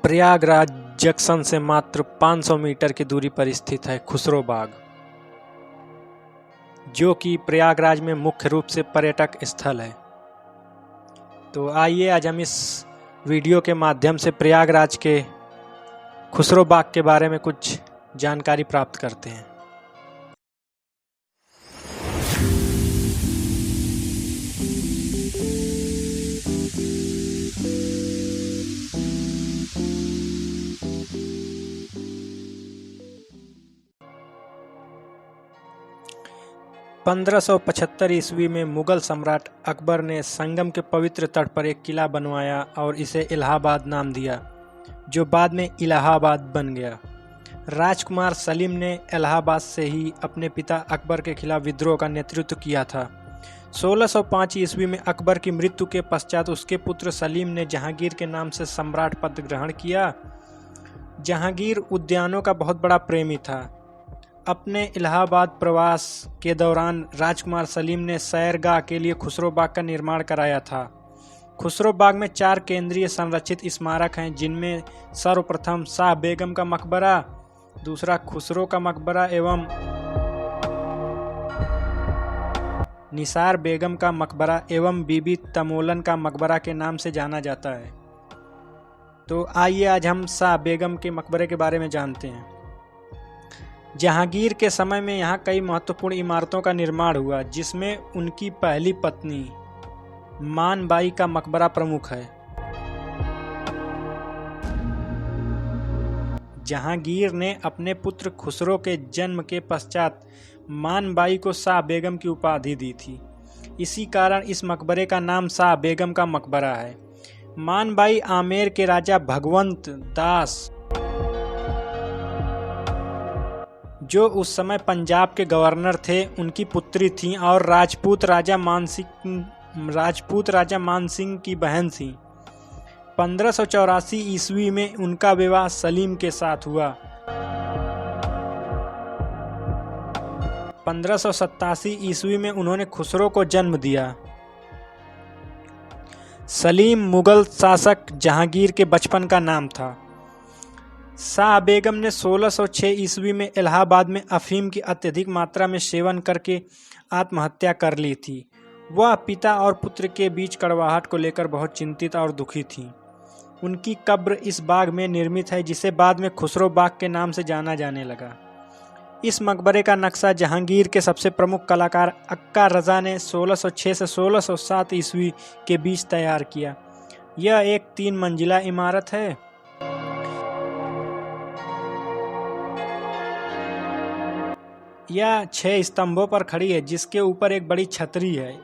Prayagraj junction से मात्र 500 metre की दूरी पर स्थित है खुसरो बाग, जो कि प्रयागराज में मुख्य रूप से पर्यटक स्थल है। तो आइए आज हम इस वीडियो के माध्यम से प्रयागराज के खुसरो बाग के बारे में कुछ जानकारी प्राप्त करते हैं। पंद्रह 1575 ईस्वी में मुगल सम्राट अकबर ने संगम के पवित्र तट पर एक किला बनवाया और इसे इलाहाबाद नाम दिया, जो बाद में इलाहाबाद बन गया। राजकुमार सलीम ने इलाहाबाद से ही अपने पिता अकबर के खिलाफ विद्रोह का नेतृत्व किया था। 1605 ईस्वी में अकबर की मृत्यु के पश्चात उसके पुत्र सलीम ने जहांगीर के नाम से सम्राट पद ग्रहण किया। जहांगीर उद्यानों का बहुत बड़ा प्रेमी था। अपने इलाहाबाद प्रवास के दौरान राजकुमार सलीम ने सैरगाह के लिए खुसरो बाग का निर्माण कराया था। खुसरो बाग में 4 केंद्रीय संरक्षित स्मारक हैं, जिनमें सर्वप्रथम शाह बेगम का मकबरा, दूसरा खुसरो का मकबरा एवं निसार बेगम का मकबरा एवं बीबी तमोलन का मकबरा के नाम से जाना जाता है। तो आइए आज हम शाह बेगम के मकबरे के बारे में जानते हैं। जहांगीर के समय में यहाँ कई महत्वपूर्ण इमारतों का निर्माण हुआ, जिसमें उनकी पहली पत्नी मान बाई का मकबरा प्रमुख है। जहांगीर ने अपने पुत्र खुसरो के जन्म के पश्चात मान बाई को शाह बेगम की उपाधि दी थी। इसी कारण इस मकबरे का नाम शाह बेगम का मकबरा है। मान बाई आमेर के राजा भगवंत दास, जो उस समय पंजाब के गवर्नर थे, उनकी पुत्री थीं और राजपूत राजा मान सिंह की बहन थीं। 1584 ईस्वी में उनका विवाह सलीम के साथ हुआ। 1587 ईस्वी में उन्होंने खुसरो को जन्म दिया। सलीम मुगल शासक जहांगीर के बचपन का नाम था। शाह बेगम ने 1606 ईस्वी में इलाहाबाद में अफीम की अत्यधिक मात्रा में सेवन करके आत्महत्या कर ली थी। वह पिता और पुत्र के बीच कड़वाहट को लेकर बहुत चिंतित और दुखी थीं। उनकी कब्र इस बाग में निर्मित है, जिसे बाद में खुसरो बाग के नाम से जाना जाने लगा। इस मकबरे का नक्शा जहांगीर के सबसे प्रमुख कलाकार अक्का रजा ने 1606 से 1607 ईस्वी के बीच तैयार किया। यह एक 3 मंजिला इमारत है। यह 6 स्तंभों पर खड़ी है, जिसके ऊपर एक बड़ी छतरी है।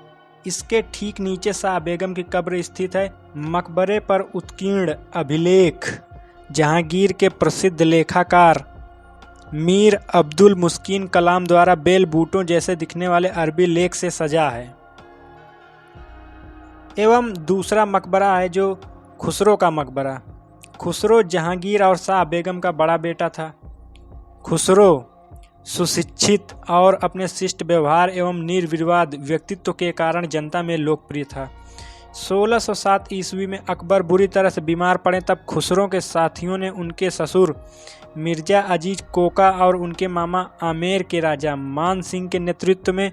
इसके ठीक नीचे शाह बेगम की कब्र स्थित है। मकबरे पर उत्कीर्ण अभिलेख जहांगीर के प्रसिद्ध लेखाकार मीर अब्दुल मुस्किन कलाम द्वारा बेल बूटों जैसे दिखने वाले अरबी लेख से सजा है। एवं दूसरा मकबरा है, जो खुसरो का मकबरा। खुसरो जहांगीर और शाह बेगम का बड़ा बेटा था। खुसरो सुशिक्षित और अपने शिष्ट व्यवहार एवं निर्विवाद व्यक्तित्व के कारण जनता में लोकप्रिय था। 1607 ईस्वी में अकबर बुरी तरह से बीमार पड़े, तब खुसरो के साथियों ने उनके ससुर मिर्जा अजीज कोका और उनके मामा आमेर के राजा मान सिंह के नेतृत्व में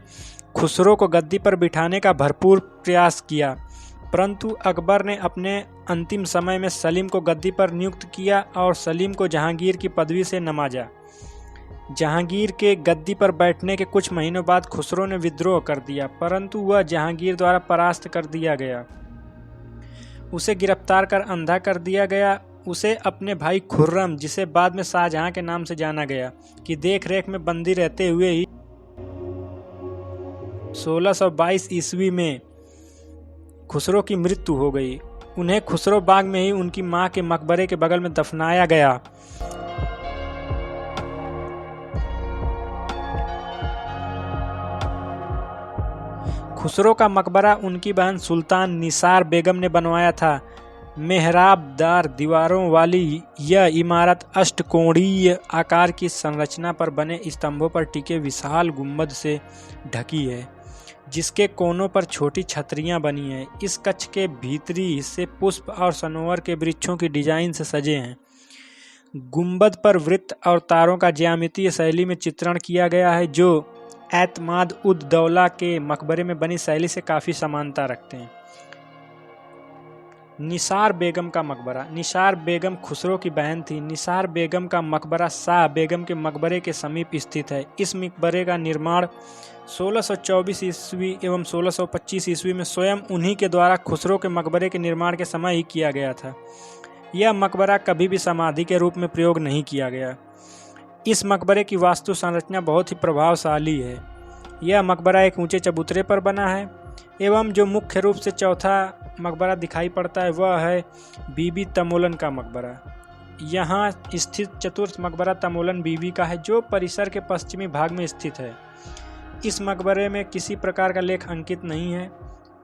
खुसरो को गद्दी पर बिठाने का भरपूर प्रयास किया, परंतु अकबर ने अपने अंतिम समय में सलीम को गद्दी पर नियुक्त किया और सलीम को जहांगीर की पदवी से नवाजा। जहांगीर के गद्दी पर बैठने के कुछ महीनों बाद खुसरो ने विद्रोह कर दिया, परंतु वह जहांगीर द्वारा परास्त कर दिया गया। उसे गिरफ्तार कर अंधा कर दिया गया। उसे अपने भाई खुर्रम, जिसे बाद में शाहजहां के नाम से जाना गया, की देखरेख में बंदी रहते हुए ही 1622 ईस्वी में खुसरो की मृत्यु हो गई। उन्हें खुसरो बाग में ही उनकी मां के मकबरे के बगल में दफनाया गया। खुसरो का मकबरा उनकी बहन सुल्तान निसार बेगम ने बनवाया था। मेहराबदार दीवारों वाली यह इमारत अष्टकोणीय आकार की संरचना पर बने स्तंभों पर टिके विशाल गुंबद से ढकी है, जिसके कोनों पर छोटी छतरियां बनी हैं। इस कक्ष के भीतरी हिस्से पुष्प और सनोवर के वृक्षों की डिजाइन से सजे हैं। गुंबद पर वृत्त और तारों का ज्यामितीय शैली में चित्रण किया गया है, जो एतमाद उद दौला के मकबरे में बनी शैली से काफ़ी समानता रखते हैं। निसार बेगम का मकबरा। निसार बेगम खुसरो की बहन थी। निसार बेगम का मकबरा शाह बेगम के मकबरे के समीप स्थित है। इस मकबरे का निर्माण 1624 ईस्वी एवं 1625 ईस्वी में स्वयं उन्हीं के द्वारा खुसरो के मकबरे के निर्माण के समय ही किया गया था। यह मकबरा कभी भी समाधि के रूप में प्रयोग नहीं किया गया। इस मकबरे की वास्तु संरचना बहुत ही प्रभावशाली है। यह मकबरा एक ऊंचे चबूतरे पर बना है एवं जो मुख्य रूप से चौथा मकबरा दिखाई पड़ता है वह है बीबी तमोलन का मकबरा। यहाँ स्थित चतुर्थ मकबरा तमोलन बीबी का है, जो परिसर के पश्चिमी भाग में स्थित है। इस मकबरे में किसी प्रकार का लेख अंकित नहीं है।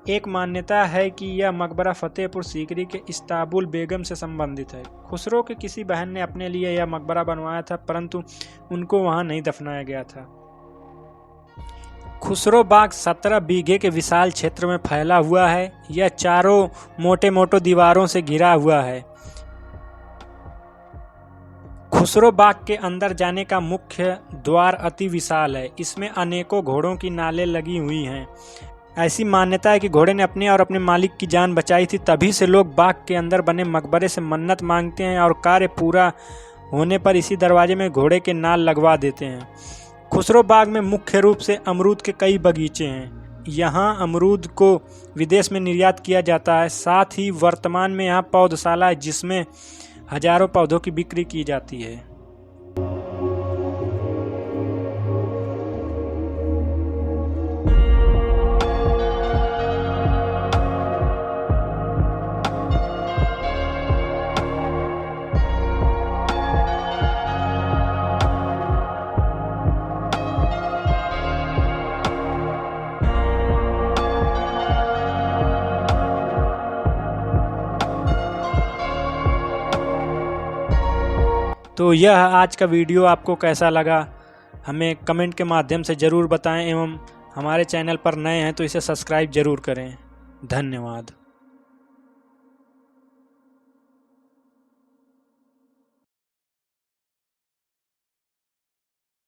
एक मान्यता है कि यह मकबरा फतेहपुर सीकरी के इस्ताबुल बेगम से संबंधित है। खुसरो के किसी बहन ने अपने लिए यह मकबरा बनवाया था, परंतु उनको वहां नहीं दफनाया गया था। खुसरो बाग 17 बीघे के विशाल क्षेत्र में फैला हुआ है। यह चारों मोटे मोटे दीवारों से घिरा हुआ है। खुसरो बाग के अंदर जाने का मुख्य द्वार अति विशाल है। इसमें अनेकों घोड़ों की नालें लगी हुई हैं। ऐसी मान्यता है कि घोड़े ने अपने और अपने मालिक की जान बचाई थी, तभी से लोग बाग के अंदर बने मकबरे से मन्नत मांगते हैं और कार्य पूरा होने पर इसी दरवाजे में घोड़े के नाल लगवा देते हैं। खुसरो बाग में मुख्य रूप से अमरूद के कई बगीचे हैं। यहाँ अमरूद को विदेश में निर्यात किया जाता है। साथ ही वर्तमान में यहाँ पौधशाला है, जिसमें हजारों पौधों की बिक्री की जाती है। तो यह आज का वीडियो आपको कैसा लगा हमें कमेंट के माध्यम से ज़रूर बताएं एवं हमारे चैनल पर नए हैं तो इसे सब्सक्राइब ज़रूर करें। धन्यवाद।